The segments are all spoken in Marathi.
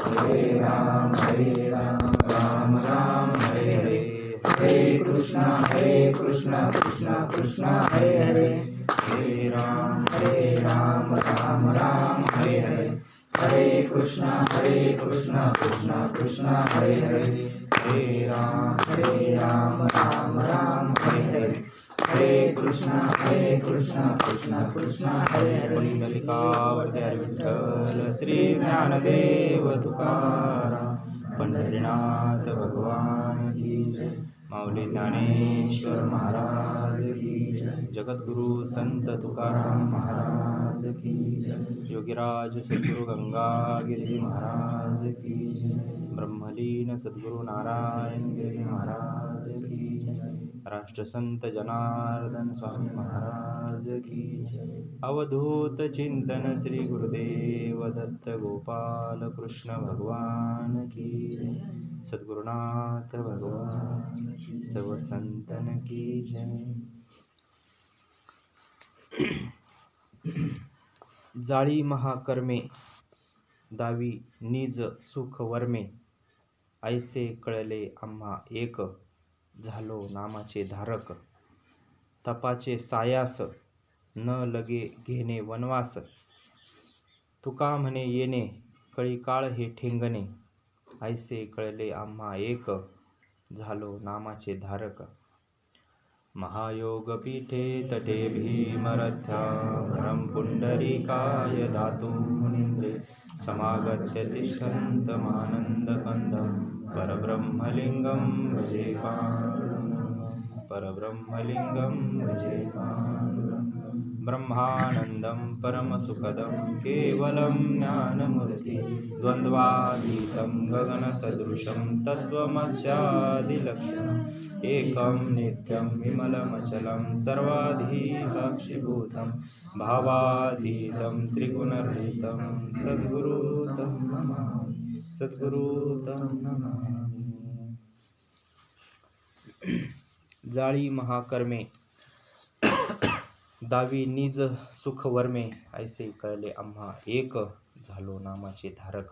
हरे राम राम राम हरे हरे, हरे कृष्ण कृष्ण कृष्ण हरे हरे, हरे राम राम राम हरे हरे, हरे कृष्ण कृष्ण कृष्ण हरे हरे, हरे राम राम राम हरे हरे, हरे कृष्ण कृष्ण कृष्ण हरे हरे. पुंडलिकावरती हरी विठ्ठल श्री ज्ञानदेव तुकाराम, पंढरीनाथ भगवान की जय, माऊली ज्ञानेश्वर महाराज की जय, जगद्गुरु संत तुकाराम महाराज की जय, योगीराज सद्गुरु गंगागिरी महाराज की जय, ब्रह्मलीन सद्गुरु नारायण गिरी महाराज की जय, राष्ट्रसंत जनार्दन स्वामी महाराज की जय, अवधूत चिंतन श्री गुरुदेव दत्त गोपाल कृष्ण भगवान की जय, सद्गुरुनाथ भगवान सर्व संतन की जय. जाळी महाकर्मे दावी निज सुख वर्मे, ऐसे कळले आम्हा एक, झालो नामाचे धारक. तपाचे सायास न लगे घेणे वनवास, तुका म्हणे येणे कळी काळ हे ठेंगणे, ऐसे कळले आम्हा एक, झालो नामाचे धारक. महायोग पीठे तटे भीमरथ्या, भरम पुंडरीकाय दातु मुनींद्रे, समागत्य तिष्ठन्तमानंद कंदं, परब्रह्मलिंगं भजे पांडुरंगं, परब्रह्मलिंगं भजे पांडुरंगं. ब्रह्मानंदं परमसुखदं केवलं ज्ञानमूर्ति, द्वन्द्वातीतं गगनसदृशं तत्त्वमस्यादिलक्षणम्, एकं नित्यं विमलमचलं सर्वाधिसाक्षिभूतं, भावातीतं त्रिगुणरहितं सद्गुरुतं नमामि, सद्गुरुतं नमामि. जाळी महाकर्मे दावी निज सुख वर्मे, ऐसे कळले आम्हा एक, झालो नामाचे धारक.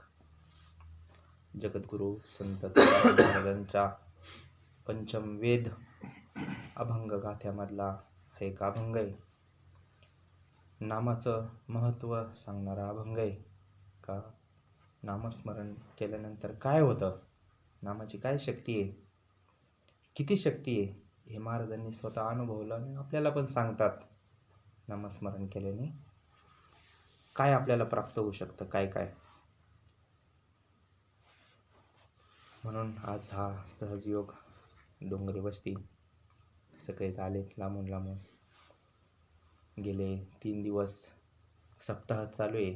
जगद्गुरु संत तुकाराम महाराजांच्या पंचम वेद अभंग गाथ्यामधला हा एक अभंग आहे. नामाचं महत्त्व सांगणारा अभंग आहे. का नामस्मरण केल्यानंतर काय होतं, नामाची काय शक्ती आहे, किती शक्ती आहे, हे महाराजांनी स्वतः अनुभवलं आणि आपल्याला पण सांगतात. नामस्मरण केल्याने काय आपल्याला प्राप्त होऊ शकतं, काय काय. म्हणून आज हा सहजयोग डोंगरी वस्ती सगळे आले लांबून लांबून. गेले 3 दिवस सप्ताह चालू आहे.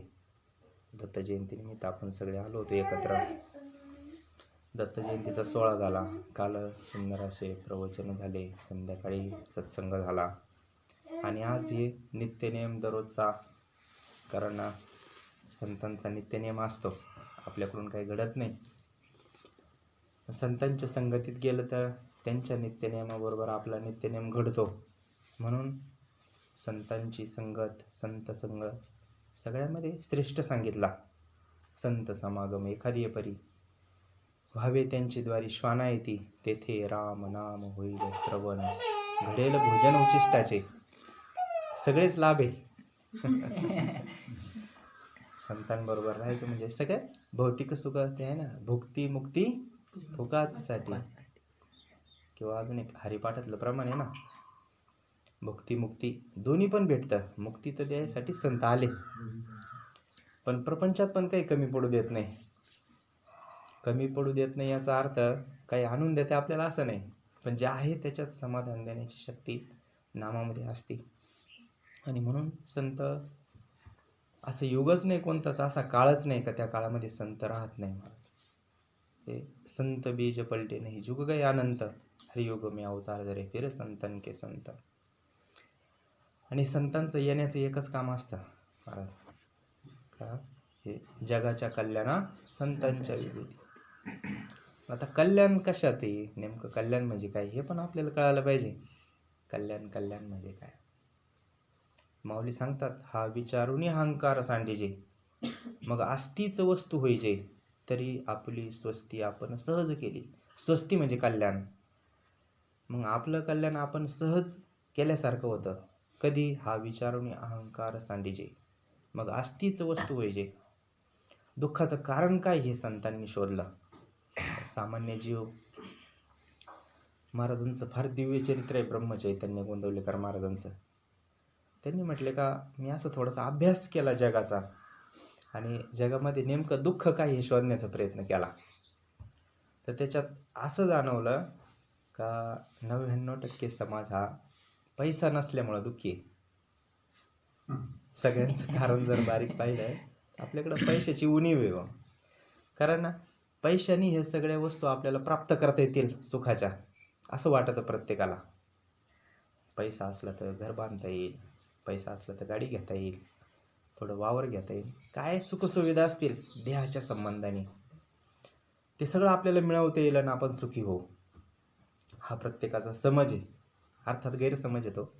दत्त जयंतीनिमित्त आपण सगळे आलो होतो एकत्र. दत्त जयंतीचा सोहळा झाला. काल सुंदर असे प्रवचन झाले, संध्याकाळी सत्संग झाला आणि आज हे नित्यनेम दररोजचा. कारण संतांचा नित्यनेम असतो, आपल्याकडून काही घडत नाही. संतांच्या संगतीत गेलं तर त्यांच्या नित्यनेमाबरोबर आपला नित्यनेम घडतो. म्हणून संतांची संगत, संत संगत सगळ्यामध्ये श्रेष्ठ सांगितला. संत समागम एखादी परी, व्हावे त्यांची द्वारी श्वाना येती, तेथे राम नाम होईल श्रवण, घडेल भोजन उचिष्टाचे. सगळेच लाभ आहे. संतांबरोबर राहायचं म्हणजे सगळ्यात भौतिक सुख ते आहे ना, भुक्ती मुक्ती भोगासाठी. किंवा अजून एक हरिपाठातलं प्रमाण आहे ना, भुक्ती मुक्ती दोन्ही पण भेटतं. मुक्ती तर द्यायसाठी संत आले, पण प्रपंचात पण काही कमी पडू देत नाही. कमी पडू देत नाही याचा अर्थ काही आणून देते आपल्याला असं नाही, पण जे आहे त्याच्यात समाधान देण्याची शक्ती नामामध्ये असते. आणि म्हणून संत असं युगच नाही, कोणताच असा काळच नाही का त्या काळामध्ये संत राहत नाही. ते संत बीज पलटे नाही, जुग गए अनंत, हरियुग में अवतार धरे, फिर संतन के संत. आणि संतांचं येण्याचं एकच काम असतं का, हे जगाच्या कल्याणा संतांच्या विभूती. आता कल्याण कशात आहे, नेमकं कल्याण म्हणजे काय हे पण आपल्याला कळायला पाहिजे. कल्याण म्हणजे काय. माऊली सांगतात, हा विचारून अहंकार सांडीजे, मग आस्तीच वस्तू होईजे, तरी आपली स्वस्ती आपण सहज केली. स्वस्ती म्हणजे कल्याण. मग आपलं कल्याण आपण सहज केल्यासारखं होतं. कधी हा विचारुनी अहंकार सांडीजे, मग आस्तीच वस्तू होईजे. दुःखाचं कारण काय हे संतांनी शोधलं. सामान्य जीव, महाराजांचं फार दिव्य चरित्र आहे ब्रह्मचैतन्य गोंदवलेकर महाराजांचं. त्यांनी म्हटले का मी असं थोडासा अभ्यास केला जगाचा आणि जगामध्ये नेमकं दुःख काय हे शोधण्याचा प्रयत्न केला. तर त्याच्यात असं जाणवलं का 99% समाज हा पैसा नसल्यामुळं दुःखी आहे. सगळ्यांचं कारण जर बारीक पाहिलं आपल्याकडं पैशाची उणीव आहे. कारण पैशाने हे सगळ्या वस्तू आपल्याला प्राप्त करता येतील सुखाच्या असं वाटतं प्रत्येकाला. पैसा असला तर घर बांधता येईल, पैसा असला तर गाडी घेता येईल, थोडं वावर घेता येईल, काय सुखसुविधा असतील देहाच्या संबंधाने ते सगळं आपल्याला मिळवता येईल आणि आपण सुखी होऊ. हा प्रत्येकाचा समज आहे, अर्थात गैरसमज येतो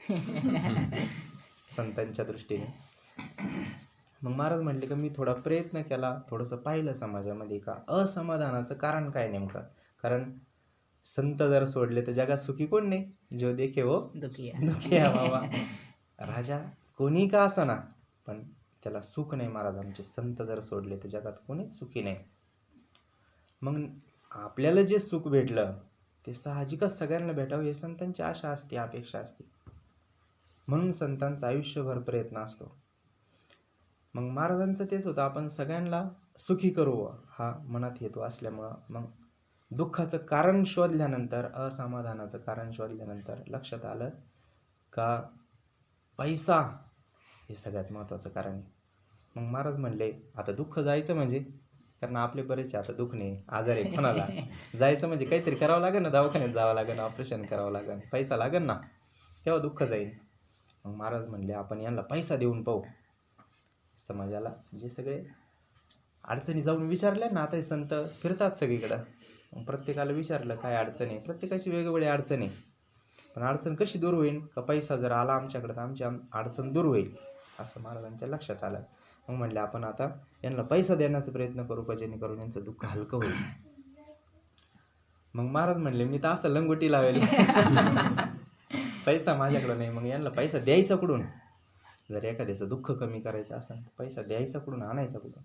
संतांच्या दृष्टीने. मग महाराज म्हटले का मी थोडा प्रयत्न केला, थोडंसं पाहिलं समाजामध्ये का असमाधानाचं कारण काय नेमकं. कारण संत जर सोडले तर जगात सुखी कोण नाही. जो देखे वो दुखिया बाबा. राजा कोणी का असाना पण त्याला सुख नाही. महाराज आमचे संत जर सोडले तर जगात कोणीच सुखी नाही. मग आपल्याला जे सुख भेटलं ते साहजिकच सगळ्यांना भेटावं हे संतांची आशा असते, अपेक्षा असते. म्हणून संतांचा आयुष्यभर प्रयत्न असतो. मग महाराजांचं तेच होतं, आपण सगळ्यांना सुखी करू हा मनात हेतू असल्यामुळं मग दुःखाचं कारण शोधल्यानंतर, असमाधानाचं कारण शोधल्यानंतर लक्षात आलं का पैसा हे सगळ्यात महत्त्वाचं कारण आहे. मग महाराज म्हणले आता दुःख जायचं म्हणजे, कारण आपले बरेच आता दुःख नाही, आजार आहे कोणाला, जायचं म्हणजे काहीतरी करावं लागेल ना, दवाखान्यात जावं लागेल, ऑपरेशन करावं लागेल, पैसा लागेल ना, तेव्हा दुःख जाईल. मग महाराज म्हणले आपण यांना पैसा देऊन पाहू. समाजाला जे सगळे अडचणी जाऊन विचारल्या ना, आता हे संत फिरतात सगळीकडं, प्रत्येकाला विचारलं काय अडचण आहे. प्रत्येकाची वेगवेगळी अडचण आहे, पण अडचण कशी दूर होईल का पैसा जर आला आमच्याकडं तर आमची अडचण दूर होईल असं महाराजांच्या लक्षात आलं. मग म्हणले आपण आता यांना पैसा देण्याचा प्रयत्न करू का जेणेकरून यांचं दुःख हलकं होईल. मग महाराज म्हणले मी तर असं लंगोटी लावेल पैसा माझ्याकडं नाही, मग यांना पैसा द्यायचा कुठून. जर एखाद्याचं दुःख कमी करायचं असेल पैसा द्यायचा कुठून, आणायचा कुठून.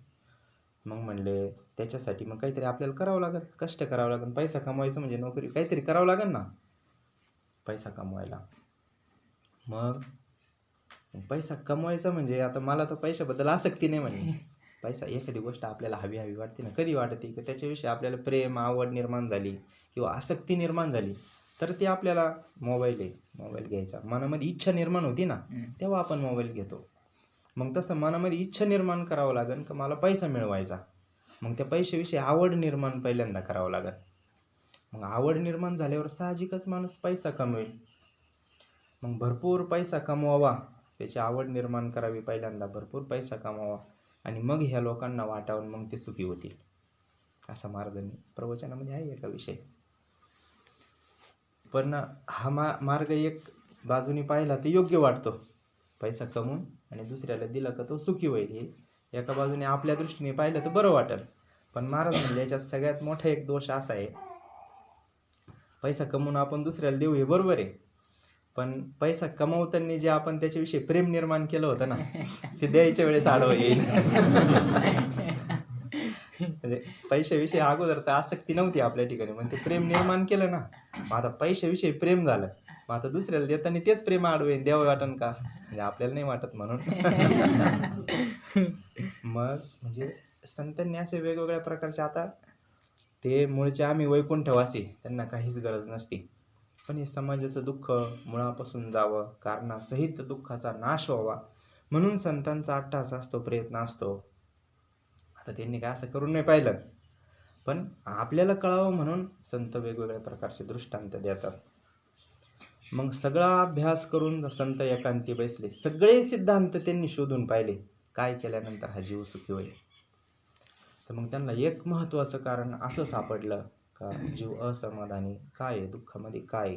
मग म्हणले त्याच्यासाठी मग काहीतरी आपल्याला करावं लागेल, कष्ट करावं लागेल. पैसा कमवायचं म्हणजे नोकरी काहीतरी करावं लागेल ना पैसा कमवायला. मग पैसा कमवायचा म्हणजे आता मला तर पैशाबद्दल आसक्ती नाही म्हणे. पैसा एखादी गोष्ट आपल्याला हवी हवी वाटते ना, कधी वाटते की त्याच्याविषयी आपल्याला प्रेम आवड निर्माण झाली किंवा आसक्ती निर्माण झाली तर ते आपल्याला मोबाईल घ्यायचा. मनामध्ये इच्छा निर्माण होती ना तेव्हा आपण मोबाईल घेतो. मग तसं मनामध्ये इच्छा निर्माण करावं लागेल का मला पैसा मिळवायचा. मग त्या पैशाविषयी आवड निर्माण पहिल्यांदा करावं लागेल. मग आवड निर्माण झाल्यावर साहजिकच माणूस पैसा कमवेल. मग भरपूर पैसा कमवावा, त्याची आवड निर्माण करावी पहिल्यांदा, भरपूर पैसा कमवावा आणि मग ह्या लोकांना वाटावून मग ते सुखी होतील असा महाराजांनी प्रवचनामध्ये आहे एका विषय. पण हा मार्ग एक बाजूने पाहिला तर योग्य वाटतो, पैसा कमवून आणि दुसऱ्याला दिला का तो सुखी होईल, हे एका बाजूने आपल्या दृष्टीने पाहिलं तर बरं वाटेल. पण महाराज म्हणले याच्यात सगळ्यात मोठा एक दोष असा आहे, पैसा कमवून आपण दुसऱ्याला देऊ हे बरोबर आहे, पण पैसा कमवताना जे आपण त्याच्याविषयी प्रेम निर्माण केलं होतं ना ते द्यायच्या वेळेस आडवं येईल. म्हणजे पैशाविषयी अगोदर तर आसक्ती नव्हती आपल्या ठिकाणी, पण ते प्रेम निर्माण केलं ना, मग आता पैशाविषयी प्रेम झालं, मग आता दुसऱ्याला देताना तेच प्रेम आडवे द्यावं वाटन का, म्हणजे आपल्याला नाही वाटत म्हणून. मग म्हणजे संतांनी असे वेगवेगळ्या प्रकारचे, आता ते मूळचे आम्ही वैकुंठवासी, त्यांना काहीच गरज नसती, पण हे समाजाचं दुःख मुळापासून जावं, कारणासहित दुःखाचा नाश व्हावा म्हणून संतांचा अट्टहास असतो, प्रयत्न असतो. आता त्यांनी काय असं करून नाही पाहिलं, पण आपल्याला कळावं म्हणून संत वेगवेगळ्या प्रकारचे दृष्टांत देतात. मग सगळा अभ्यास करून संत एकांती बसले, सगळे सिद्धांत त्यांनी शोधून पाहिले, काय केल्यानंतर हा जीव सुखी होईल. तर मग त्यांना एक महत्त्वाचं कारण असं सापडलं का जीव असमाधानी काय आहे, दुःखामध्ये काय आहे,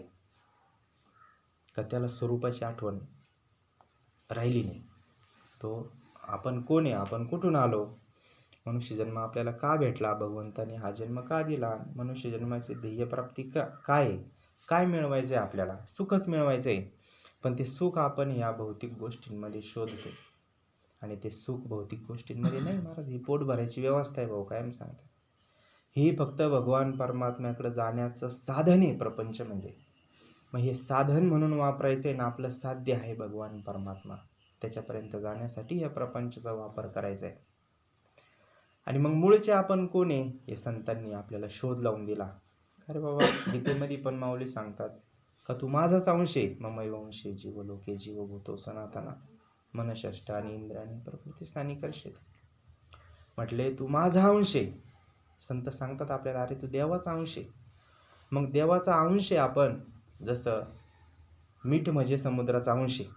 का त्याला स्वरूपाची आठवण राहिली नाही. तो आपण कोण आहे, आपण कुठून आलो, मनुष्य जन्म आपल्याला का भेटला, भगवंताने हा जन्म का दिला, मनुष्य जन्माची ध्येयप्राप्ती काय आहे, काय मिळवायचं आहे, आपल्याला सुखच मिळवायचं आहे. पण ते सुख आपण या भौतिक गोष्टींमध्ये शोधतो आणि ते सुख भौतिक गोष्टींमध्ये नाही महाराज. ही पोट भरायची व्यवस्था आहे भाऊ, कायम सांगतात. ही फक्त भगवान परमात्म्याकडे जाण्याचं साधन आहे प्रपंच म्हणजे. मग हे साधन म्हणून वापरायचं आहे ना, आपलं साध्य आहे भगवान परमात्मा, त्याच्यापर्यंत जाण्यासाठी या प्रपंचाचा वापर करायचा आहे. आणि मग मूळचे आपण कोण आहे हे संतांनी आपल्याला शोध लावून दिला. अरे बाबा, गीतेमध्ये पण माऊली सांगतात का तू माझाच अंश आहे. ममैवंशे जीवलोके जीवभूतो सनातना मनषष्ठानी इंद्राणी प्रकृतीस्थानी करशील. म्हटले तू माझा अंश आहे. संत सांगतात आपल्याला, अरे तू देवाचा अंश आहे. मग देवाचा अंश आहे आपण. जसं मीठ म्हणजे समुद्राचा अंश आहे.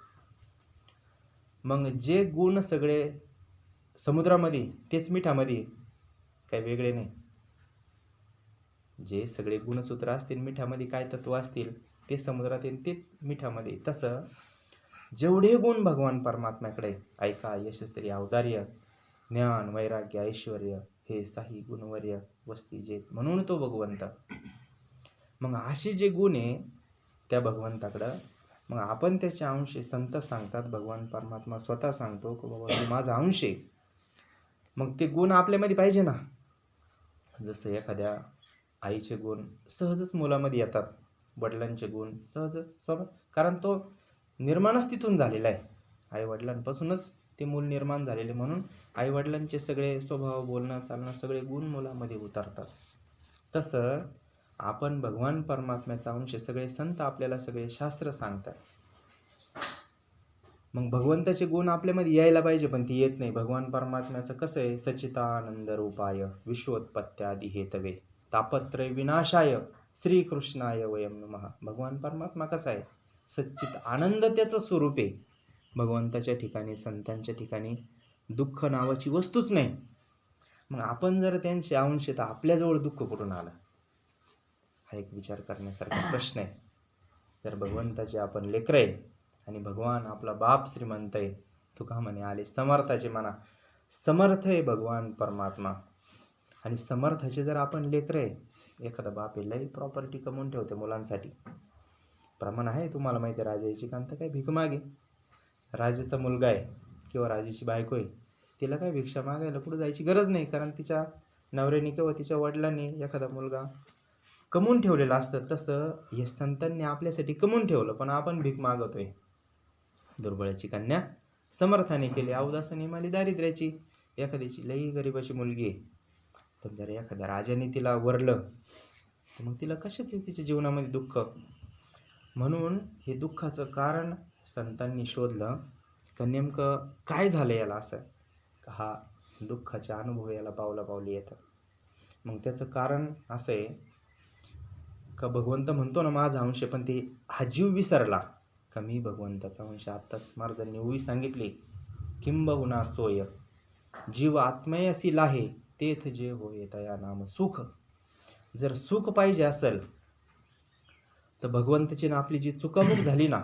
मग जे गुण सगळे समुद्रामध्ये तेच मिठामध्ये, काही वेगळे नाही. जे सगळे गुणसूत्र असतील मिठामध्ये, काय तत्व असतील ते समुद्रात येईल ते मिठामध्ये. तसं जेवढे गुण भगवान परमात्म्याकडे, ऐका, यशस्वी, औदार्य, ज्ञान, वैराग्य, ऐश्वर, हे साही गुणवर्य वस्ती जे, म्हणून तो भगवंत. मग असे जे गुण आहे त्या भगवंताकडं, मग आपण त्याचे अंश. संत सांगतात, भगवान परमात्मा स्वतः सांगतो की बाबा तू माझा अंश आहे. मग ते गुण आपल्यामध्ये पाहिजे ना. जसं एखाद्या आईचे गुण सहजच मुलामध्ये येतात, वडिलांचे गुण सहजच कारण तो निर्माणच तिथून झालेला आहे. आई वडिलांपासूनच ते मूल निर्माण झालेले, म्हणून आई वडिलांचे सगळे स्वभाव, बोलणं, चालणं, सगळे गुण मुलामध्ये उतरतात. तसं आपण भगवान परमात्म्याचा अंश. सगळे संत आपल्याला सगळे शास्त्र सांगतात. मग भगवंताचे गुण आपल्यामध्ये यायला पाहिजे, पण ती येत नाही. भगवान परमात्म्याचं कसं आहे, सच्चिदानंद रूपाय विश्वोत्पत्त्यादी हेतवे तापत्रय विनाशाय श्रीकृष्णाय वयम नमः. भगवान परमात्मा कसा आहे, सच्चित आनंद त्याचं स्वरूप आहे. भगवंताच्या ठिकाणी, संतांच्या ठिकाणी दुःख नावाची वस्तूच नाही. मग आपण जर त्यांचे अंश तर आपल्याजवळ दुःख कुठून आलं, हा एक विचार करण्यासारखा प्रश्न आहे. जर भगवंताचे आपण लेकरं आहे आणि भगवान आपला बाप श्रीमंत आहे, तुका म्हणे आले समर्थाचे म्हणा, समर्थ आहे भगवान परमात्मा. आणि समर्थाचे जर आपण लेकरं आहे, एखादा बाप आहे लई प्रॉपर्टी कमवून ठेवते मुलांसाठी, प्रमाण आहे तुम्हाला माहिती आहे. राजाची कांत काय भीक मागे, राजाचा मुलगा आहे किंवा राजाची बायको आहे, तिला काय भिक्षा मागायला पुढे जायची गरज नाही, कारण तिच्या नवऱ्याने किंवा तिच्या वडिलांनी एखादा मुलगा कमवून ठेवलेलं असतं. तसं हे संतांनी आपल्यासाठी कमवून ठेवलं, पण आपण भीक मागवतोय. दुर्बळाची कन्या समर्थाने केली, अवदासाने माली दारिद्र्याची. एखाद्याची लई गरीबाची मुलगी आहे, पण जर एखाद्या राजाने तिला वरलं तर मग तिला कशाच तिच्या जीवनामध्ये दुःख. म्हणून हे दुःखाचं कारण संतांनी शोधलं का नेमकं काय झालं याला, असं का हा दुःखाचे अनुभव याला पावला पावली येतात. मग त्याचं कारण असं आहे का भगवंत म्हणतो ना माझा अंश, पण ते हा जीव विसरला का मी भगवंताचा अंश. आत्ताच महाराजांनी ओवी सांगितली, किंबहुना सोय जीव आत्मयसी लाहे तेथ जे होय तया नाम सुख. जर सुख पाहिजे असेल तर भगवंताची ना आपली जी चुकामुक झाली ना,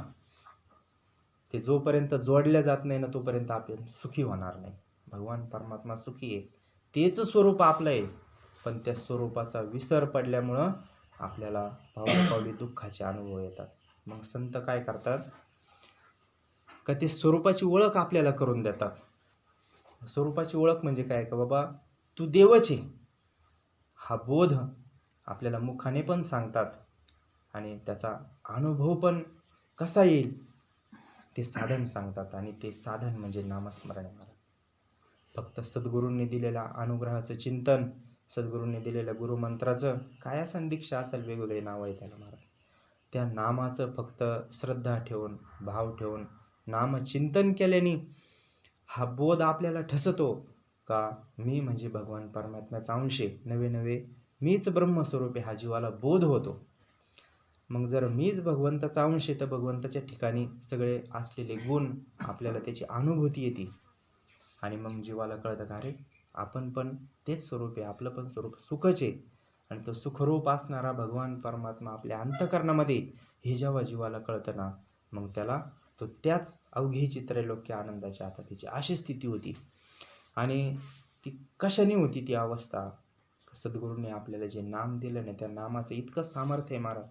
ते जोपर्यंत जोडल्या जात नाही ना तोपर्यंत आपण सुखी होणार नाही. भगवान परमात्मा सुखी आहे, तेच स्वरूप आपलं आहे, पण त्या स्वरूपाचा विसर पडल्यामुळं आपल्याला पावली दुःखाचे अनुभव येतात. मग संत काय करतात का ते स्वरूपाची ओळख आपल्याला करून देतात. स्वरूपाची ओळख म्हणजे काय का बाबा तू देवच आहे, हा बोध आपल्याला मुखाने पण सांगतात आणि त्याचा अनुभव पण कसा येईल ते साधन सांगतात. आणि ते साधन म्हणजे नामस्मरण. फक्त सद्गुरूंनी दिलेल्या अनुग्रहाचं चिंतन, सद्गुरूंनी दिलेल्या गुरुमंत्राचं काय असेल, दीक्षा असेल, वेगवेगळे नाव आहे त्याला महाराज, त्या नामाचं फक्त श्रद्धा ठेवून, भाव ठेवून नामचिंतन केल्याने हा बोध आपल्याला ठसतो का मी म्हणजे भगवान परमात्म्याचा अंश आहे, नवे नवे मीच ब्रह्मस्वरूप आहे, हा जीवाला बोध होतो. मग जर मीच भगवंताचा अंश आहे तर भगवंताच्या ठिकाणी सगळे असलेले गुण आपल्याला त्याची अनुभूती येते. आणि मग जीवाला कळतं का अरे आपण पण तेच स्वरूप आहे, आपलं पण स्वरूप सुखच आहे. आणि तो सुखरूप असणारा भगवान परमात्मा आपल्या अंतःकरणामध्ये हे जेव्हा जीवाला कळतं ना, मग त्याला तो त्याच अवघे चित्रलोक्य आनंदाच्या आता त्याची अशी स्थिती होती. आणि ती कशाने होती ती अवस्था. सद्गुरूंनी आपल्याला जे नाम दिलं ना, त्या नामाचं इतकं सामर्थ्य आहे महाराज,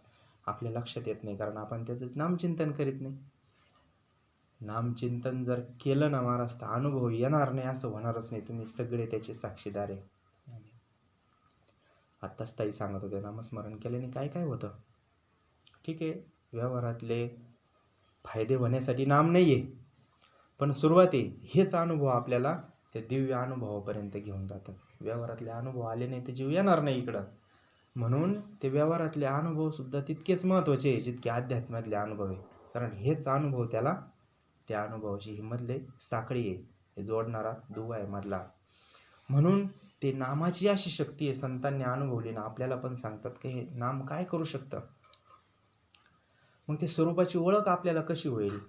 आपल्या लक्षात येत नाही, कारण आपण त्याचं नामचिंतन करीत नाही. नामचिंतन जर केलं ना महाराज तर अनुभव येणार नाही असं होणारच नाही. तुम्ही सगळे त्याचे साक्षीदार आहे. आत्ताच ताई सांगत होते नामस्मरण केल्याने काय काय होतं. ठीक आहे, व्यवहारातले फायदे होण्यासाठी नाम नाही आहे, पण सुरुवात आहे. हेच अनुभव आपल्याला त्या दिव्य अनुभवापर्यंत घेऊन जातात. व्यवहारातले अनुभव आले नाही तर जीव येणार नाही इकडं. म्हणून ते व्यवहारातले अनुभवसुद्धा तितकेच महत्त्वाचे आहे जितके अध्यात्मातले अनुभव आहे. कारण हेच अनुभव त्याला, त्या अनुभवाची ही मधले साखळी आहे, हे जोडणारा दुवा आहे मधला. म्हणून ते नामाची अशी शक्ती आहे, संतांनी अनुभवली ना, आपल्याला पण सांगतात की हे नाम काय करू शकतं. मग ते स्वरूपाची ओळख आपल्याला कशी होईल,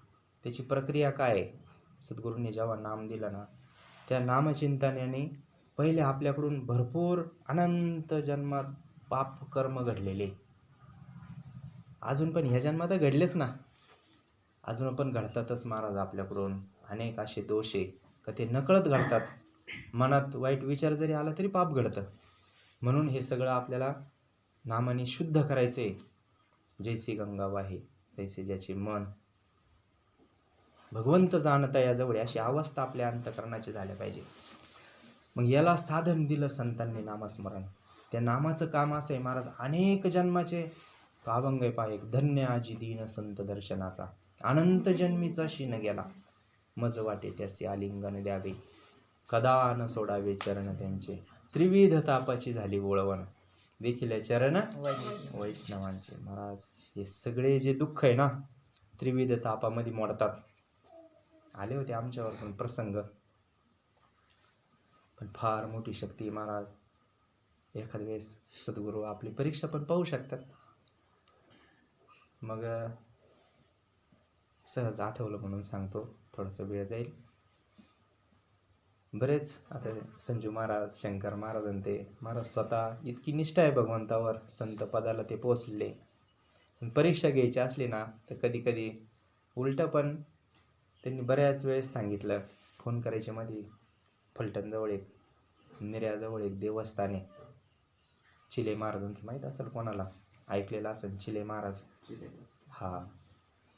त्याची प्रक्रिया काय आहे. सद्गुरूंनी जेव्हा नाम दिलं ना, त्या नामचिंतनाने पहिले आपल्याकडून भरपूर अनंत जन्मात पाप कर्म घडलेले, अजून पण ह्या जन्मात घडलेच ना, अजून पण घडतातच महाराज. आपल्याकडून अनेक असे दोष आहे का ते नकळत घडतात. मनात वाईट विचार जरी आला तरी पाप घडतं. म्हणून हे सगळं आपल्याला नामाने शुद्ध करायचं आहे. जैसी गंगा वाहे तैसे ज्याचे मन, भगवंत जाणता याजवळ, अशी अवस्था आपल्या अंतःकरणाची झाल्या पाहिजे. मग याला साधन दिलं संतांनी नामस्मरण. त्या नामाचं काम असं आहे महाराज, अनेक जन्माचे अभंग आहे पहा. एक धन्य आजी दीन संत दर्शनाचा, अनंत जन्मीचा शीन गेला, मज वाटे त्यासी आलिंगन द्यावे, कदा न सोडावे चरण त्यांचे, त्रिविध तापाची झाली ओळवण, देखील चरण वैष्णवांचे. महाराज हे सगळे जे दुःख आहे ना, त्रिविध तापामध्ये मोडतात. आले होते आमच्यावर पण प्रसंग, पण फार मोठी शक्ती महाराज. एखाद वेळेस सद्गुरू आपली परीक्षा पण पाहू शकतात. मग सहज आठवलं म्हणून सांगतो, थोडासा वेळ जाईल. बरेच आता संजू महाराज, शंकर महाराज आणि ते महाराज स्वतः इतकी निष्ठा आहे भगवंतावर, संत पदाला ते पोचलेले. पण परीक्षा घ्यायची असली ना तर कधी कधी उलटं पण त्यांनी बऱ्याच वेळेस सांगितलं. फोन करायच्या मध्ये फलटणजवळ एक, निर्याजवळ एक देवस्थान आहे, चिले महाराजांचं माहीत असेल कोणाला, ऐकलेलं असेल चिले महाराज. हा,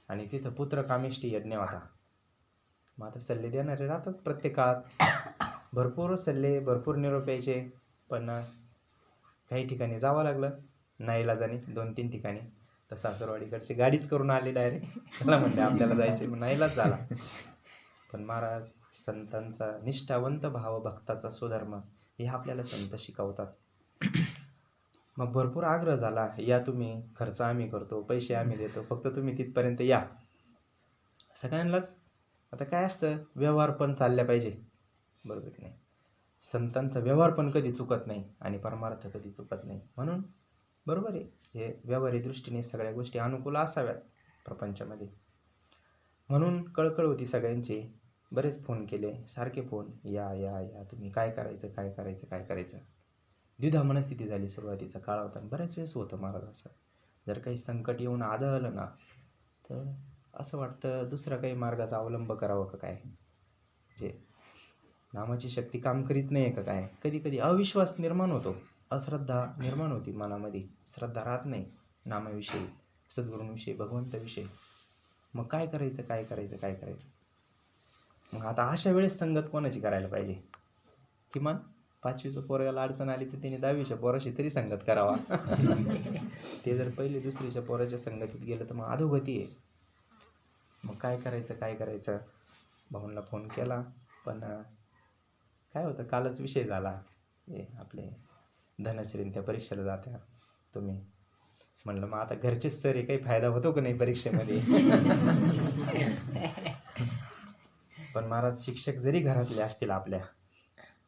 आणि तिथं पुत्रकामेष्टी यज्ञ होता. मग आता सल्ले देणारे राहतात प्रत्येक काळात, भरपूर सल्ले, भरपूर निरोप यायचे. पण काही ठिकाणी जावं लागलं नाईलाजाने, 2-3 ठिकाणी. तर सासरवाडीकडचे गाडीच करून आले डायरेक्ट, चला म्हणले आपल्याला जायचं, मग नाईलाज झाला. पण महाराज संतांचा निष्ठावंत भाव, भक्ताचा स्वधर्म, हे आपल्याला संत शिकवतात. मग भरपूर आग्रह झाला, या तुम्ही, खर्च आम्ही करतो, पैसे आम्ही देतो, फक्त तुम्ही तिथपर्यंत या. सगळ्यांनाच आता काय असतं, व्यवहार पण चालल्या पाहिजे, बरोबर की नाही. संतांचा व्यवहार पण कधी चुकत नाही आणि परमार्थ कधी चुकत नाही. म्हणून बरोबर आहे, हे व्यवहारी दृष्टीने सगळ्या गोष्टी अनुकूल असाव्यात प्रपंचामध्ये. म्हणून कळकळ होती सगळ्यांची. बरेच फोन केले, सारखे फोन, या या या, तुम्ही काय करायचं काय करायचं काय करायचं. द्विधा मनस्थिती झाली, सुरुवातीचा काळ होता. बऱ्याच वेळेस होतं महाराज असं, जर काही संकट येऊन आदळलं ना तर असं वाटतं दुसरा काही मार्गाचा अवलंब करावा का काय, जे नामाची शक्ती काम करीत नाही का काय. कधी कधी अविश्वास निर्माण होतो, अश्रद्धा निर्माण होती मनामध्ये, श्रद्धा राहत नाही नामाविषयी, सद्गुरूंविषयी, भगवंताविषयी. मग काय करायचं काय करायचं काय करायचं. मग आता अशा वेळेस संगत कोणाची करायला पाहिजे. किमान 5वीच्या पोराला अडचण आली तर त्याने 10वीच्या पोराशी तरी संगत करावा. ते जर पहिले 2रीच्या पोराच्या संगतीत गेलं तर मग अधोगती आहे. मग काय करायचं काय करायचं. भाऊंना फोन केला, पण काय होतं, कालच विषय झाला, हे आपले धनश्रीन त्या परीक्षेला जात्या तुम्ही. म्हणलं मग आता घरचेच सर आहे, काही फायदा होतो का नाही परीक्षेमध्ये. पण महाराज शिक्षक जरी घरातले असतील, आपल्या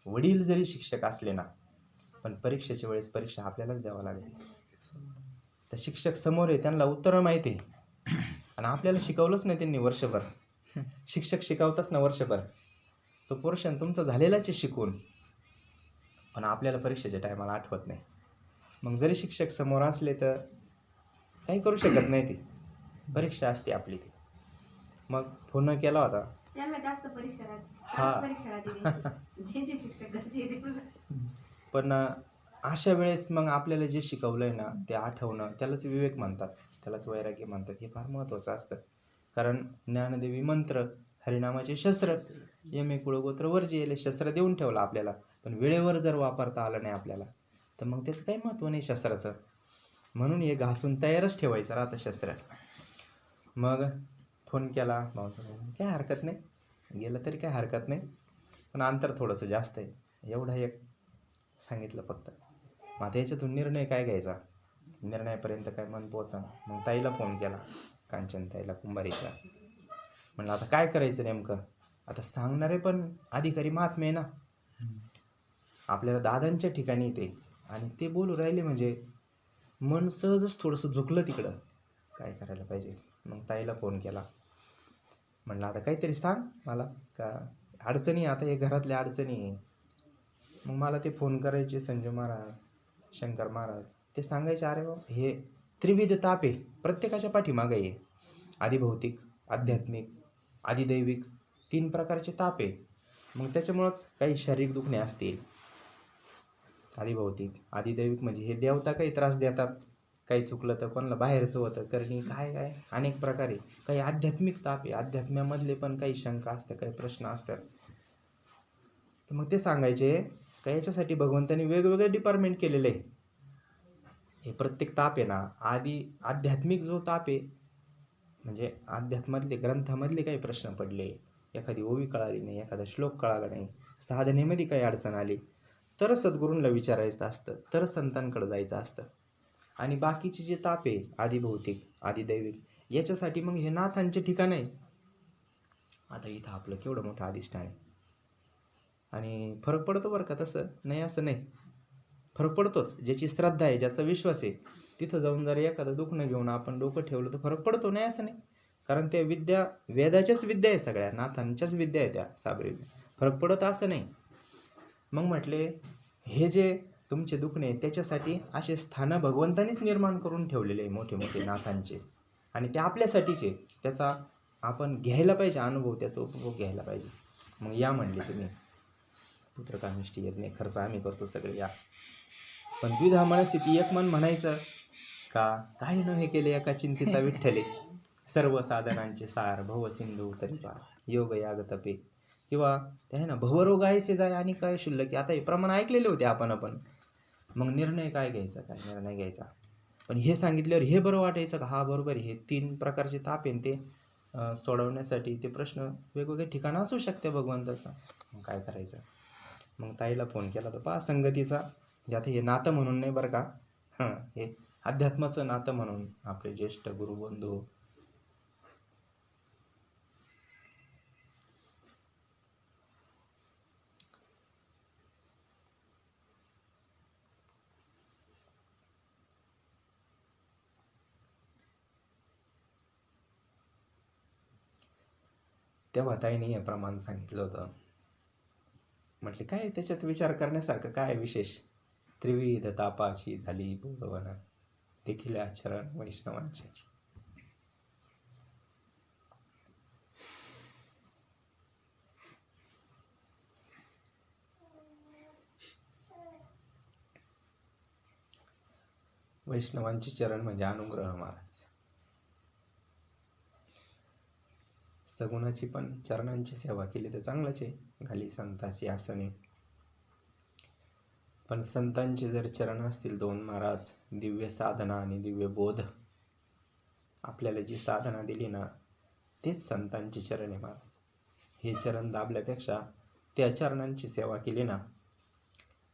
वडील जरी शिक्षक असले ना, पण परीक्षेच्या वेळेस परीक्षा आपल्यालाच द्यावं लागेल. तर शिक्षक समोर आहे, त्यांना उत्तरं माहिती आहे, आणि आपल्याला शिकवलंच नाही त्यांनी वर्षभर. शिक्षक शिकवताच ना वर्षभर, तो पोर्शन तुमचा झालेलाच आहे शिकून, पण आपल्याला परीक्षेच्या टायमाला आठवत नाही. मग जरी शिक्षक समोर असले तर काही करू शकत नाही, ती परीक्षा असते आपली ती. मग फोन केला होता, पण अशा वेळेस मग आपल्याला जे शिकवलंय ना ते आठवणं, त्यालाच विवेक म्हणतात, त्यालाच वैराग्य म्हणतात. हे फार महत्त्वाचं असतं. कारण ज्ञानदेवी मंत्र, हरिनामाचे शस्त्र, यमे कुळगोत्र वर्जिले, शस्त्र देऊन ठेवलं आपल्याला, पण वेळेवर जर वापरता आलं नाही आपल्याला तर मग त्याचं काही महत्त्व नाही शस्त्राचं. म्हणून हे घासून तयारच ठेवायचं राहतं शस्त्र. मग फोन केला, काय हरकत नाही, गेलं तरी काय हरकत नाही, पण अंतर थोडंसं जास्त आहे, एवढं एक सांगितलं फक्त. मग आता याच्यातून निर्णय काय घ्यायचा, निर्णयापर्यंत काय मन पोचा. मग ताईला फोन केला, कांचन ताईला कुंभारीच्या. म्हणलं आता काय करायचं नेमकं. आता सांगणारे पण अधिकारी महात्मे आहे ना, आपल्याला दादांच्या ठिकाणी ते, आणि ते बोलू राहिले म्हणजे मन सहजच थोडंसं झुकलं तिकडं. काय करायला पाहिजे. मग ताईला फोन केला, म्हणलं आता काहीतरी सांग मला, का अडचणी आता हे घरातल्या अडचणी आहे. मग मला ते फोन करायचे संजय महाराज, शंकर महाराज, ते सांगायचे अरे हे त्रिविध ताप आहे प्रत्येकाच्या पाठीमागे आहे. आदिभौतिक, आध्यात्मिक, आदिदैविक 3 प्रकारचे ताप आहे. मग त्याच्यामुळंच काही शारीरिक दुखणे असतील. आदिभौतिक, आदिदैविक म्हणजे हे देवता काही त्रास देतात, काही चुकलं तर कोणाला बाहेरचं होतं करणी, काय काय अनेक प्रकारे. काही आध्यात्मिक ताप आहे, अध्यात्म्यामधले पण काही शंका असतात, काही प्रश्न असतात. तर मग ते सांगायचे का याच्यासाठी भगवंतांनी वेगवेगळे डिपार्टमेंट केलेले आहे. हे प्रत्येक ताप आहे ना, आध्यात्मिक जो ताप आहे म्हणजे अध्यात्मातले ग्रंथामधले काही प्रश्न पडले, एखादी ओवी कळाली नाही, एखादा श्लोक कळाला नाही, साधनेमध्ये काही अडचण आली, तर सद्गुरूंना विचारायचं असतं, तर संतांकडे जायचं असतं. आणि बाकीचे जे ताप आहे आदिभौतिक, आदिदैविक, याच्यासाठी मग हे नाथांचे ठिकाण आहे. आता इथं आपलं केवढं मोठं अधिष्ठान आहे, आणि फरक पडतो बरं का, तसं नाही असं नाही, फरक पडतोच. ज्याची श्रद्धा आहे, ज्याचा विश्वास आहे, तिथं जाऊन जर एखादं दुखणं घेऊन आपण डोकं ठेवलं तर फरक पडतो, नाही असं नाही. कारण त्या विद्या वेदाच्याच विद्या आहे, सगळ्या नाथांच्याच विद्या आहे त्या साबरी, फरक पडत असं नाही. मग म्हटले हे जे तुमचे दुखणे त्याच्यासाठी असे स्थानं भगवंतानीच निर्माण करून ठेवलेले आहे मोठे मोठे नाथांचे, आणि ते आपल्यासाठीचे, त्याचा आपण घ्यायला पाहिजे अनुभव, त्याचा उपभोग घ्यायला पाहिजे. मग या म्हणले तुम्ही, पुत्रकामिष्टी यज्ञ खर्च आम्ही करतो सगळे या. पण द्विधा मनस्थिती, एक मन म्हणायचं का काही न हे केले एका चिंतिता विठ्ठले, सर्व साधनांचे सार भवसिंधू तरी पार, योग याग तपे, किंवा ते आहे ना भवरोग आहेसे जाय आणि काय शुल्लक. आता हे प्रमाण ऐकलेले होते आपण. मग निर्णय काय घ्यायचा, काय निर्णय घ्यायचा. पण हे सांगितल्यावर हे बरं वाटायचं का हा बरोबर, हे 3 प्रकारचे ताप आहे ते सोडवण्यासाठी ते प्रश्न वेगवेगळे ठिकाणं असू शकते भगवंताचा. मग काय करायचं. मग ताईला फोन केला तर पहा संगतीचा, जे आता हे नातं म्हणून नाही बरं का, हे अध्यात्माचं नातं म्हणून आपले ज्येष्ठ गुरुबंधू. तेव्हा ताईने हे प्रमाण सांगितलं होतं. म्हटले काय त्याच्यात विचार करण्यासारखं काय विशेष. त्रिविध तापाची झाली बोलवण, देखील आचरण वैष्णवांचे. वैष्णवांचे चरण म्हणजे अनुग्रह महाराज. सगुणाची पण चरणांची सेवा केली तर चांगलंच आहे, घाली संतासी आसने. पण संतांचे जर चरण असतील 2 महाराज, दिव्य साधना आणि दिव्य बोध, आपल्याला जी साधना दिली ना तेच संतांचे चरण आहे महाराज. हे चरण दाबल्यापेक्षा त्या चरणांची सेवा केली ना,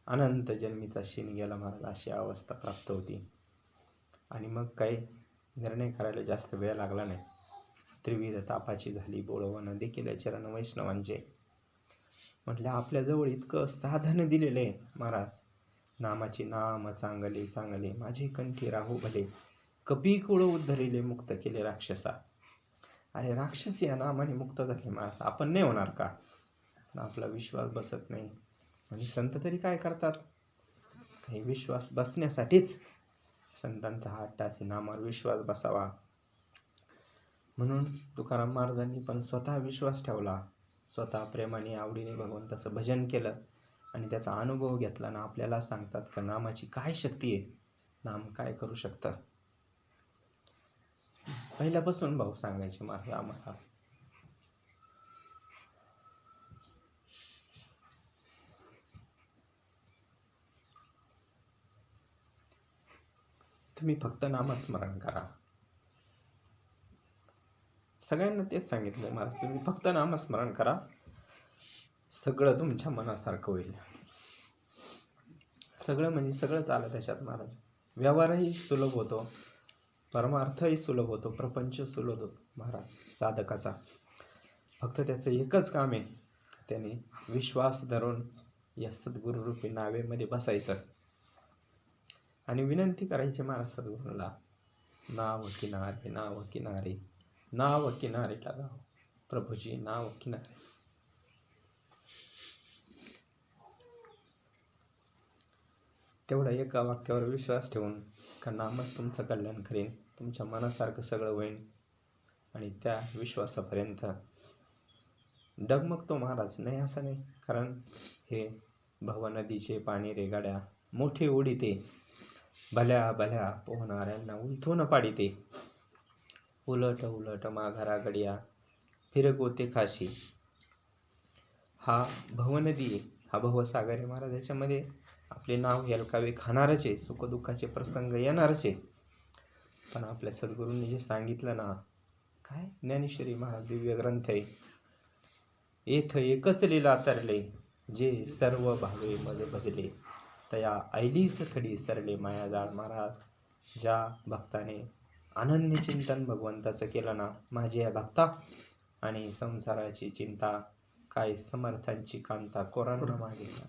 अनंत जन्मीचा शीन गेला महाराज, अशी अवस्था प्राप्त होती. आणि मग काही निर्णय करायला जास्त वेळ लागला नाही. त्रिविध तापाची झाली बोळवण, देखील चरण वैष्णवांचे. म्हटलं आपल्याजवळ इतकं साधन दिलेलं आहे महाराज, नामाची नाम चांगले चांगले, माझे कंठी राहू भले, कपी कुळ उद्धरिले मुक्त केले राक्षसा. अरे राक्षस या नामाने मुक्त झाले महाराज, आपण नाही होणार का. आपला विश्वास बसत नाही. म्हणजे संत तरी काय करतात, काही विश्वास बसण्यासाठीच संतांचा हट्ट असे, नामावर विश्वास बसावा. म्हणून तुकाराम महाराजांनी पण स्वतः विश्वास ठेवला, स्वतः प्रेमाने आवडीने भगवंताचं भजन केलं आणि त्याचा अनुभव घेतला ना. आपल्याला सांगतात का नामाची काय शक्ती आहे, नाम काय करू शकतं. पहिल्यापासून भाऊ सांगायचे महाराज आम्हाला. तुम्ही फक्त नामस्मरण करा. सगळ्यांना तेच सांगितलं महाराज, तुम्ही फक्त नामस्मरण करा, सगळं तुमच्या मनासारखं होईल. सगळं म्हणजे सगळंच आलं त्याच्यात महाराज. व्यवहारही सुलभ होतो, परमार्थही सुलभ होतो, प्रपंच सुलभ होतो महाराज साधकाचा. फक्त त्याचं एकच काम आहे, त्याने विश्वास धरून या सद्गुरुरूपी नावेमध्ये बसायचं आणि विनंती करायची महाराज सद्गुरूला, नाव किनारे नाव किनारे नाव किनारे लगाओ प्रभुजी नाव किनारे. तेवढा एका वाक्यावर विश्वास ठेवून का नामच तुमचं कल्याण करेन, तुमच्या मनासारखं सगळं होईल. आणि त्या विश्वासापर्यंत डगमगतो महाराज. नाही असं नाही, कारण हे भव नदीचे पाणी रे गाड्या मोठे ओढीते, भल्या भल्या पोहणाऱ्यांना उलथून पाडिते. उलट उलट माघारा गडिया फिरगोते खाशी. हा भवनदी आहे, हा भवसागर आहे महाराज. याच्यामध्ये आपले नाव हेलकावे खाणारच आहे, सुखदुःखाचे प्रसंग येणारच आहे. पण आपल्या सद्गुरूंनी जे सांगितलं ना, काय ज्ञानेश्वरी महाराज दिव्य ग्रंथ आहे. येथ एकच लीला तरले, जे सर्व भावे मज भजले, तया ऐलीच खडी सरले माया जाळ. महाराज ज्या भक्ताने अनन्य चिंतन भगवंताचं केलं ना, माझे या भक्ता, आणि संसाराची चिंता काय समर्थांची कांता कोरांना मागितला.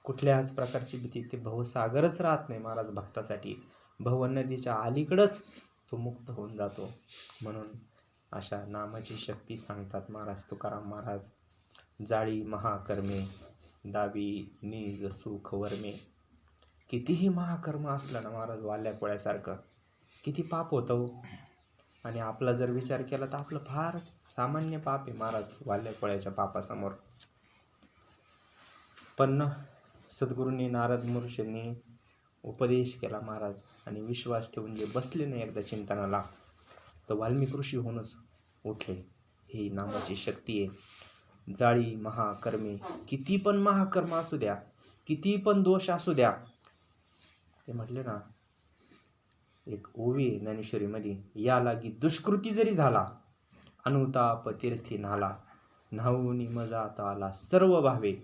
कुठल्याच प्रकारची भीती, ते भवसागरच राहत नाही महाराज भक्तासाठी. भवनदीच्या अलीकडंच तो मुक्त होऊन जातो. म्हणून अशा नामाची शक्ती सांगतात महाराज तुकाराम महाराज. जाळी महाकर्मे दाबी निज सुख वर्मे. कितीही महाकर्म असलं ना महाराज, वाल्या पोळ्यासारखं किती पाप होतं. आणि आपला जर विचार केला तर आपलं फार सामान्य पाप आहे महाराज वाल्या पोळ्याच्या पापासमोर. पण सद्गुरूंनी नारद महर्षींनी उपदेश केला महाराज, आणि विश्वास ठेवून जे बसले नाही एकदा चिंतनाला, तर वाल्मिक ऋषी होऊनच उठले. ही नामाची शक्ती आहे. जाळी महाकर्मे, किती पण महाकर्म असू द्या, किती पण दोष असू द्या, ते म्हटले ना, एक ओवी आहे ज्ञानेश्वरीमध्ये, या लागी दुष्कृती जरी झाला, अनुताप तीर्थी नाला, न्हाऊनी मजाता आला सर्व भावे.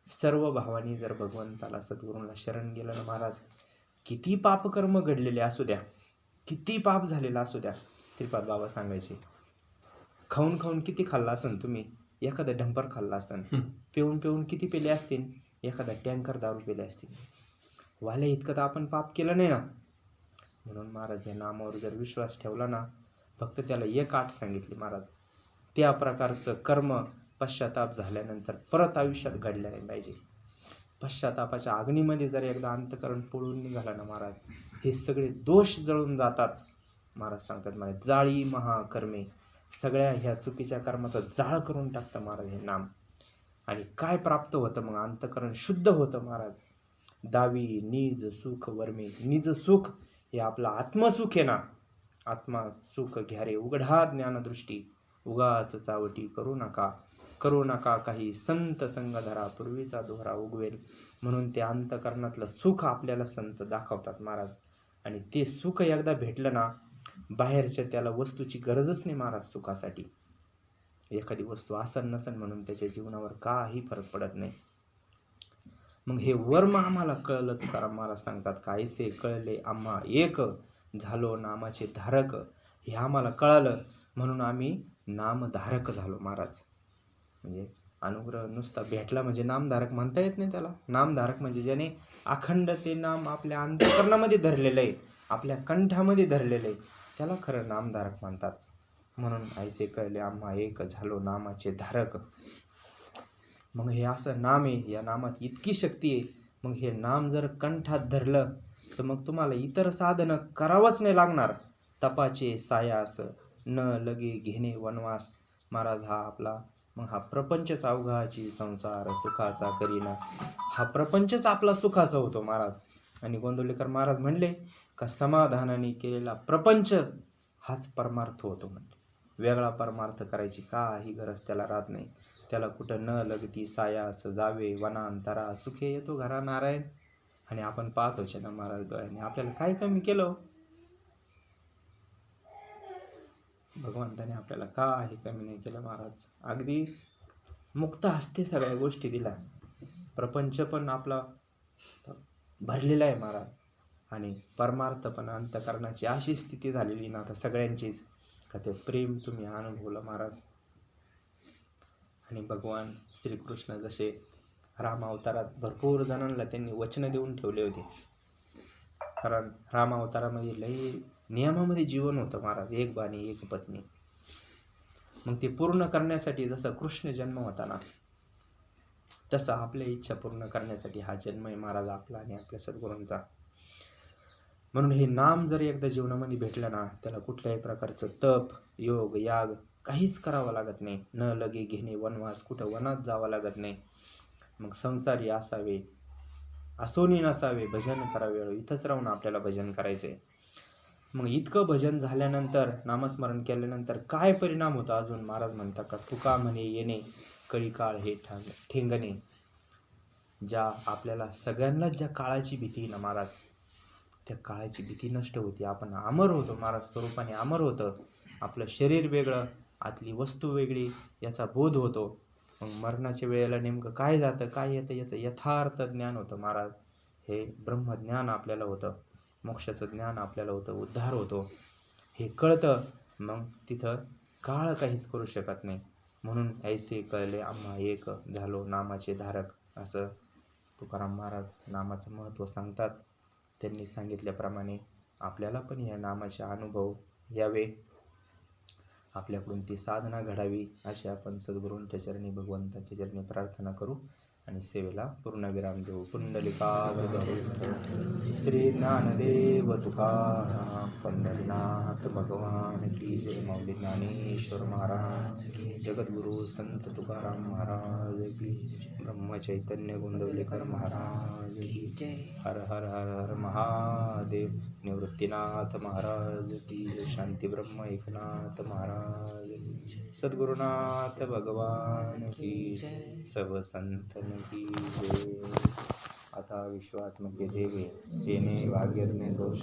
सर्व भावानी जर भगवंताला सद्गुरूंना शरण गेलं ना महाराज, किती पापकर्म घडलेले असू द्या, किती पाप झालेला असू द्या. श्रीपाद बाबा सांगायचे, खाऊन खाऊन किती खाल्ला असन तुम्ही, एखादा डंपर खाल्ला असन, पिऊन पिऊन किती पेले असतील, एखादा टँकर दारू पेले असतील, वाल्या इतकं तर आपण पाप केलं नाही ना. म्हणून महाराज या नामावर जर विश्वास ठेवला ना, फक्त त्याला एक आठ सांगितली महाराज, त्या प्रकारचं कर्म पश्चाताप झाल्यानंतर परत आयुष्यात घडलं नाही पाहिजे. पश्चातापाच्या अग्नीमध्ये जर एकदा अंतकरण पळून निघाला ना महाराज, हे सगळे दोष जळून जातात. महाराज सांगतात महाराज, जाळी महाकर्मे, सगळ्या ह्या चुकीच्या कर्माचा जाळ करून टाकतं महाराज हे नाम. आणि काय प्राप्त होतं मग, अंतकरण शुद्ध होतं महाराज. दावी निज सुख वर्मे. निज सुख हे आपलं आत्मसुख आहे ना, आत्मा सुख घ्या रे उघडा ज्ञानदृष्टी, उगाच चावटी करू नका काही, संत संग धरा पूर्वीचा दोहरा उगवेल. म्हणून ते अंतकरणातलं सुख आपल्याला संत दाखवतात महाराज. आणि ते सुख एकदा भेटलं ना, बाहेरच्या त्याला वस्तूची गरजच नाही महाराज सुखासाठी. एखादी वस्तू आसन नसन म्हणून त्याच्या जीवनावर काही फरक पडत नाही. मग हे वर्म आम्हाला कळलं. तुकाराम महाराज सांगतात, कायसे कळले आम्हा एक, झालो नामाचे धारक. हे आम्हाला कळालं म्हणून आम्ही नामधारक झालो महाराज. म्हणजे अनुग्रह नुसता भेटला म्हणजे नामधारक म्हणता येत नाही त्याला. नामधारक म्हणजे ज्याने अखंड ते नाम आपल्या अंतःकरणामध्ये धरलेलं आहे, आपल्या कंठामध्ये धरलेलं आहे, त्याला खरं नामधारक म्हणतात. म्हणून ऐसे कळले आम्हा एक, झालो नामाचे धारक. मग हे असं नाम आहे, या नामात इतकी शक्ती आहे. मग हे नाम जर कंठात धरलं तर मग तुम्हाला इतर साधनं करावंच नाही लागणार. तपाचे सायास न लगे घेणे वनवास. महाराज हा आपला मग हा प्रपंचच अवघाची संसार सुखाचा करीना. हा प्रपंचच आपला सुखाचा होतो महाराज. आणि गोंदवलेकर महाराज म्हणले का समाधानाने केलेला प्रपंच हाच परमार्थ होतो. म्हणजे वेगळा परमार्थ करायची काही गरज त्याला राहत नाही. त्याला कुठं न लगती सायास जावे वनांतरा सुखे येतो घरा नारायण. आणि आपण पाहतोच ना महाराज डोळ्याने. आपल्याला काय कमी केलं? भगवंताने आपल्याला काही कमी नाही केलं महाराज. अगदी मुक्त हस्ते सगळ्या गोष्टी दिल्या. प्रपंच पण आपला भरलेला आहे महाराज. आणि परमार्थ पण अंतःकरणाची अशी स्थिती झालेली ना आता सगळ्यांचीच का ते प्रेम तुम्ही अनुभवलं महाराज. आणि भगवान श्रीकृष्ण जसे राम अवतारात भरपूर जणांना त्यांनी वचनं देऊन ठेवले होते. कारण राम अवतारामध्ये लई नियमामध्ये जीवन होतं महाराज. एक बाणी एक पत्नी. मग ते पूर्ण करण्यासाठी जसा कृष्ण जन्म होता ना तसा आपल्या इच्छा पूर्ण करण्यासाठी हा जन्म आहे महाराज आपला आणि आपल्या सद्गुरूंचा. म्हणून हे नाम जर एकदा जीवनामध्ये भेटलं ना त्याला कुठल्याही प्रकारचं तप योग याग काहीच करावं लागत नाही. न लगे घेणे वनवास. कुठं वनात जावं लागत नाही. मग संसारी असावे असोनी नसावे भजन करावे. इथंच राहून आपल्याला भजन करायचंय. मग इतकं भजन झाल्यानंतर नामस्मरण केल्यानंतर काय परिणाम होता अजून महाराज म्हणतात का तुका म्हणे येणे कळी काळ हे ठेंगणे. ज्या आपल्याला सगळ्यांनाच ज्या काळाची भीती ना महाराज त्या काळाची भीती नष्ट होती. आपण अमर होतो महाराज. स्वरूपाने अमर होतं. आपलं शरीर वेगळं आतली वस्तू वेगळी याचा बोध होतो. मग मरणाच्या वेळेला नेमकं काय जातं काय येतं याचं यथार्थ ज्ञान होतं महाराज. हे ब्रह्मज्ञान आपल्याला होतं. मोक्षाचं ज्ञान आपल्याला होतं. उद्धार होतो हे कळतं. मग तिथं काळ काहीच करू शकत नाही. म्हणून ऐसे कळले आम्हा एक झालो नामाचे धारक. असं तुकाराम महाराज नामाचं महत्त्व सांगतात. त्यांनी सांगितल्याप्रमाणे आपल्याला पण या नामाचे अनुभव यावे. आपल्याकडून ती साधना घडावी अशी आपण सद्गुरूंच्या चरणी भगवंताच्या चरणी प्रार्थना करू आणि सेवेला पूर्णविराम देऊ. पुंडलिकावरद श्री ज्ञानदेव तुकाराम पंढरीनाथ भगवान की जय. माऊली ज्ञानेश्वर महाराज की. जगद्गुरु संत तुकाराम महाराज की. ब्रह्मचैतन्य गोंदवलेकर महाराज की जय. हर हर हर हर महादेव. निवृत्तीनाथ महाराज की. शांती ब्रह्म एकनाथ महाराज की. सद्गुरुनाथ भगवान की. सर्व संतन की जय. आता विश्वात्मके देवे तेने भाग्यज्ञ दोष